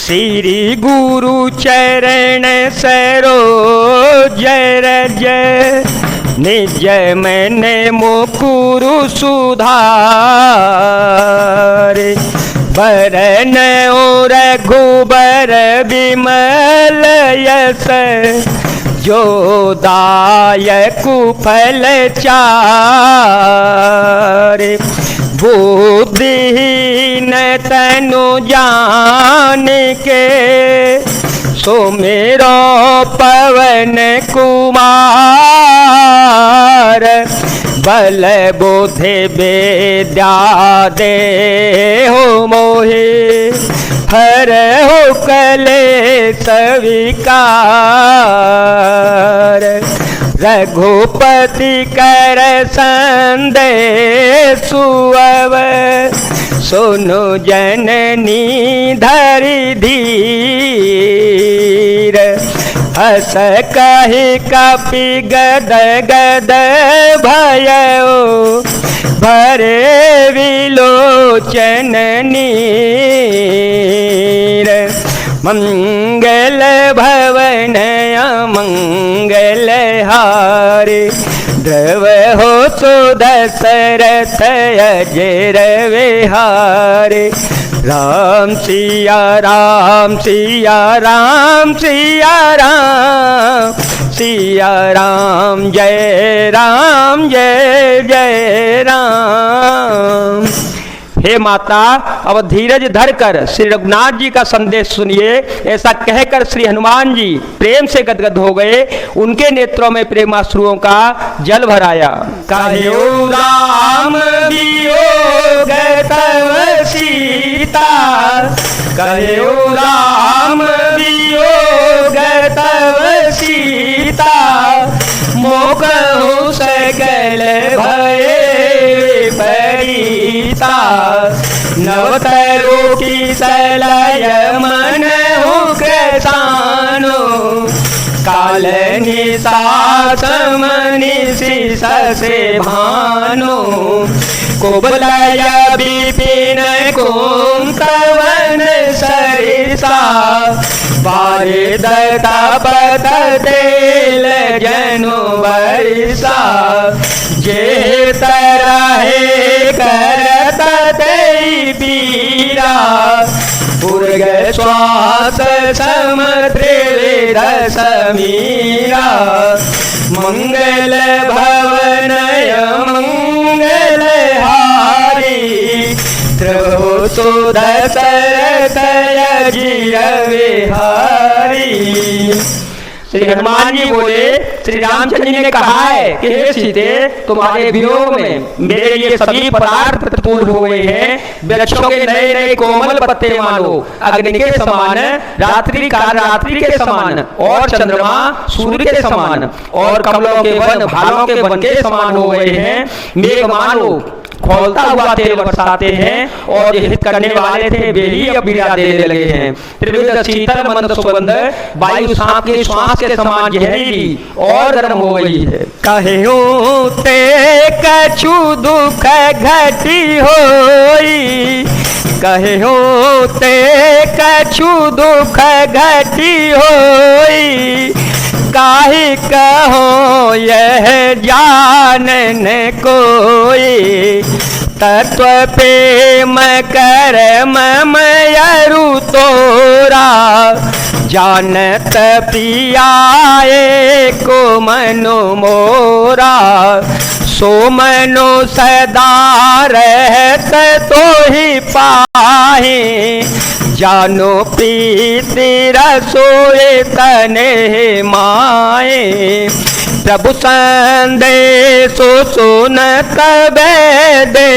श्री गुरु चरण सरोज रज, निज मन मुकुरु सुधार। बरन और रघुबर विमल यस, जो दायकु फल चार। बुद्धिहीन तनु जान के, सुमिरो पवन कुमार। बल बुद्धि विद्या देहु मोहि, हरहु क्लेश विकार। रघुपति कर संदेशु अब, सुनु जननी धरि धीर। हस कहि कपि गद गद भयो, भरे विलोचन नीर। मंगल भवन अमंगल हारे, ध्रुव हो सो दशरथ अजर विहारे। राम सिया राम सिया राम सिया राम, सिया राम जय जय राम। हे माता, अब धीरज धर कर श्री रघुनाथ जी का संदेश सुनिए। ऐसा कहकर श्री हनुमान जी प्रेम से गदगद हो गए। उनके नेत्रों में प्रेमाश्रुओं का जल भराया। कहयो राम वियोग तव सीता, कहयो राम वियोग तव सीता। मोकहु सकल भय परिता, नवतरो की सलय मन हुक सानो। काल निशा समनिशि ससे भानो, कुबलय विपिन कुंतवन सरिसा। बारिद तपत तेल जनु बरिसा, जे तरहे करत तेई पीरा। उर्ग श्वास समत्रिविध समीरा, मंगल भवनय मंगल हारी। ध्रुव सुध सरथ अजिर विहारी। श्री हनुमान जी बोले, श्री रामचंद्र जी ने कहा है कि हे सीते, तुम्हारे वियोग में मेरे लिए सभी पदार्थ प्रतिकूल हो गए हैं। वृक्षों के नए नए कोमल पत्ते मानो अग्नि के समान, रात्रि काल रात्रि के समान, और चंद्रमा सूर्य के समान, और कमलों के वन भालों के वन के समान हो गए हैं। मेघ मानो खोलता हुआ तेल बरसाते हैं, और ये हित करने वाले थे वे ही अब विदा देने लगे हैं। त्रिविध शीतल मंद सुगंध, वायु सांप के श्वास के समान जहरीली और गर्म हो गई है। कहयो ते कछु दुख घटी होई, कहयो ते कछु दुख घटी होई। काहे कहो यह जानन कोई, तत्व प्रेम कर ममयरु तोरा। जानत पियाए को मनो मोरा, सो मनो सदा रहत तो ही पाहे। जानो प्रीति रसोए तने माए, प्रभु संदेशो सुनत दे।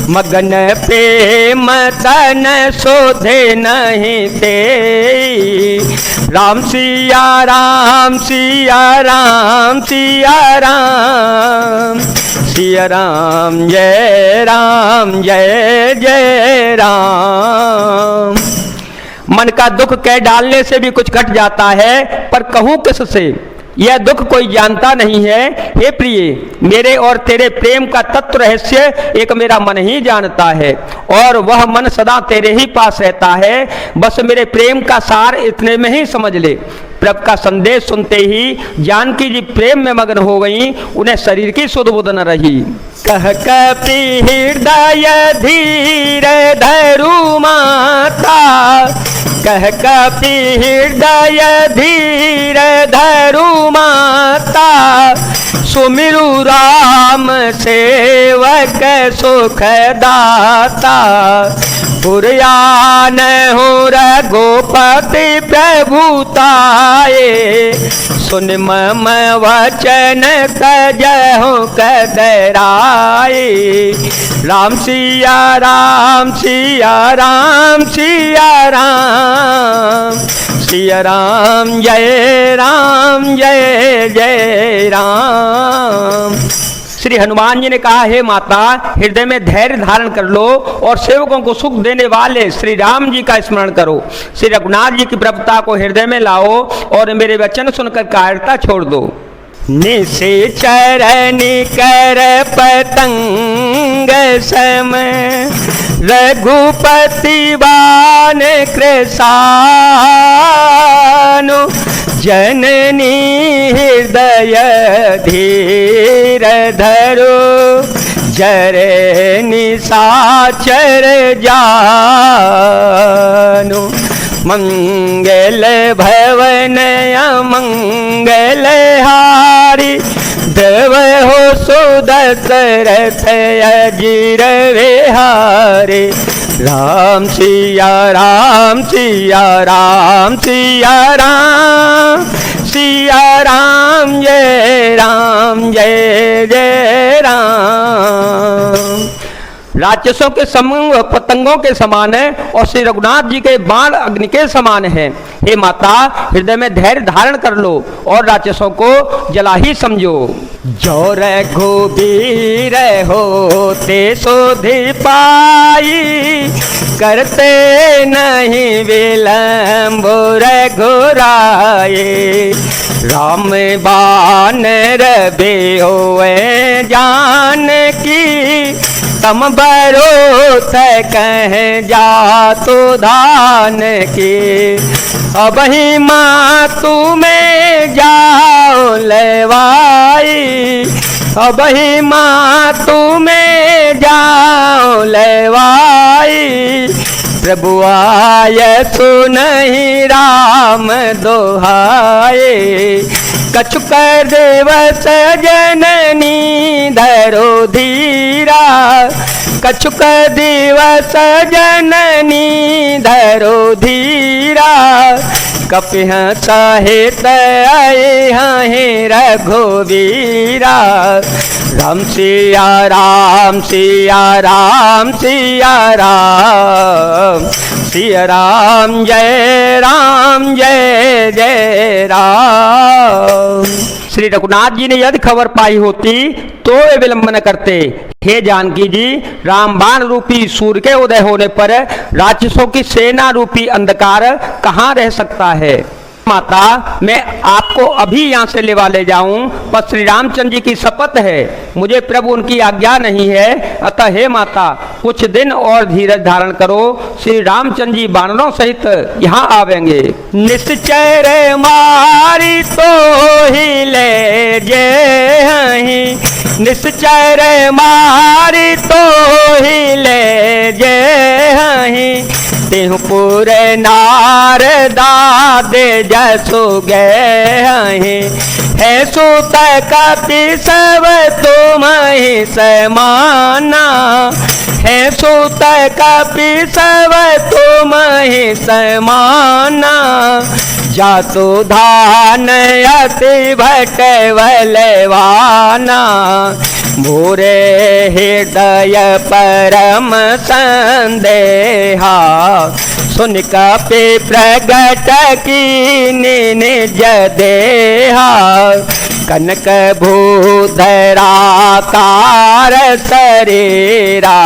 मगन प्रेम तन शोधे नहीं दे। राम सिया राम सिया राम सिया राम, सिया राम जय जय राम। मन का दुख कह डालने से भी कुछ घट जाता है, पर कहूँ किससे। यह दुख कोई जानता नहीं है। हे प्रिय, मेरे और तेरे प्रेम का तत्व रहस्य एक मेरा मन ही जानता है, और वह मन सदा तेरे ही पास रहता है। बस मेरे प्रेम का सार इतने में ही समझ ले। प्रभु का संदेश सुनते ही जानकी जी प्रेम में मग्न हो गई, उन्हें शरीर की सुध बुध न रही। कह कपि हृदय धीर धरु माता, कह कपि हृदय धीर धरु माता, सुमिरु राम सेवक सुख दाता। पुरयान हो रघुपति प्रभुताए, सुन मम वचन तजहु कदराए। राम सिया राम सिया राम सिया राम, सिया राम जय जय राम। श्री हनुमान जी ने कहा, हे माता, हृदय में धैर्य धारण कर लो और सेवकों को सुख देने वाले श्री राम जी का स्मरण करो। श्री रघुनाथ जी की प्रभुता को हृदय में लाओ और मेरे वचन सुनकर कायरता छोड़ दो। निश्चर निकर पतंग सम, रघुपति बान कृशानु, जननी हृदय धीर धरो, जरे निशाचर जानु। मंगल भवन अमंगल हारी, देव हो सुदशरथ अजीर विहारी। राम सिया राम सिया राम सिया राम, सिया राम जय जय राम। राक्षसों के समूह पतंगों के समान है और श्री रघुनाथ जी के बाण अग्नि के समान है। हे माता, हृदय में धैर्य धारण कर लो और राक्षसों को जला ही समझो। जो रघुबीर होते सोधि पाई, करते नहीं विलंब रघुराए। राम बानर बेहोए जानकी, तम भरोस कह जातु धान की। अब ही माँ तुम्हें जाओ लेवाई, अब ही माँ तुम्हें जाओ लेवाई। प्रभु आय सुनहि राम दोहाए, कछुक दिवस जननी धरो धीरा, कछुक दिवस जननी धरो धीरा। कपिह सहित आए हैं रघुवीरा। राम सिया राम सिया राम सिया राम, सिया राम जय जय राम। श्री रघुनाथ जी ने यदि खबर पाई होती तो वे विलंब न करते। हे जानकी जी, रामबाण रूपी सूर्य के उदय होने पर राक्षसों की सेना रूपी अंधकार कहाँ रह सकता है। माता, मैं आपको अभी यहाँ से लेवा ले जाऊं, पर श्री रामचंद्र जी की शपथ है, मुझे प्रभु उनकी आज्ञा नहीं है। अतः हे माता, कुछ दिन और धीरज धारण करो, श्री रामचंद्र जी बानरों सहित यहाँ आवेंगे। निश्चय मारी तो ही ले जे, निश्चय मारी तो ही ले जे। तिहुपुर नारदा दे जसो गए, है सुत कपि सब तुम ही समाना, है सुत कपि सब तुम ही समाना। जातु धान अति भटवलवाना, मोरे हृदय परम संदेहा। सुन कपि प्रगट की निज देहा, कनक भूधराकार शरीरा।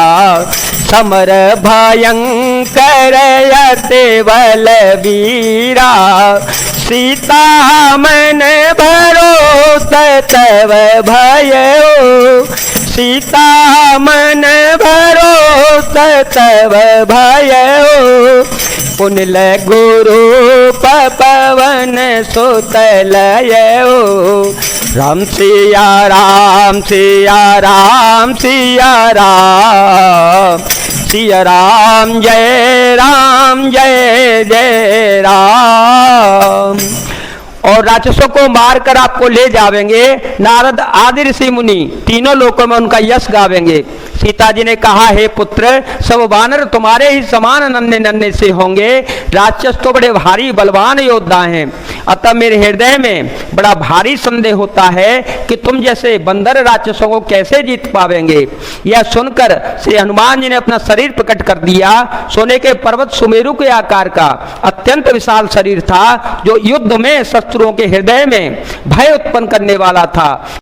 समर भयंकर अति बलवीरा, सीता मन भरोस तव भयो, सीता मन भरोस तव भयो, पुनल गुरु पवन सुत लयो। राम सिया राम सिया राम सिया राम, सिया राम जय जय राम। और राक्षसों को मारकर आपको ले जावेंगे। नारद आदि ऋषि मुनि तीनों लोकों में उनका यश गावेंगे। सीता जी ने कहा, हे पुत्र, सब वानर तुम्हारे ही समान नन्हे नन्हे से होंगे, राक्षस तो बड़े भारी बलवान योद्धा हैं। अतः मेरे हृदय में बड़ा भारी संदेह होता है कि तुम जैसे बंदर राक्षसों को कैसे जीत पावेंगे। यह सुनकर श्री हनुमान जी ने अपना शरीर प्रकट कर दिया। सोने के पर्वत सुमेरु के आकार का अत्यंत विशाल शरीर था, जो युद्ध में शत्रुओं के हृदय में भय उत्पन्न करने वाला था।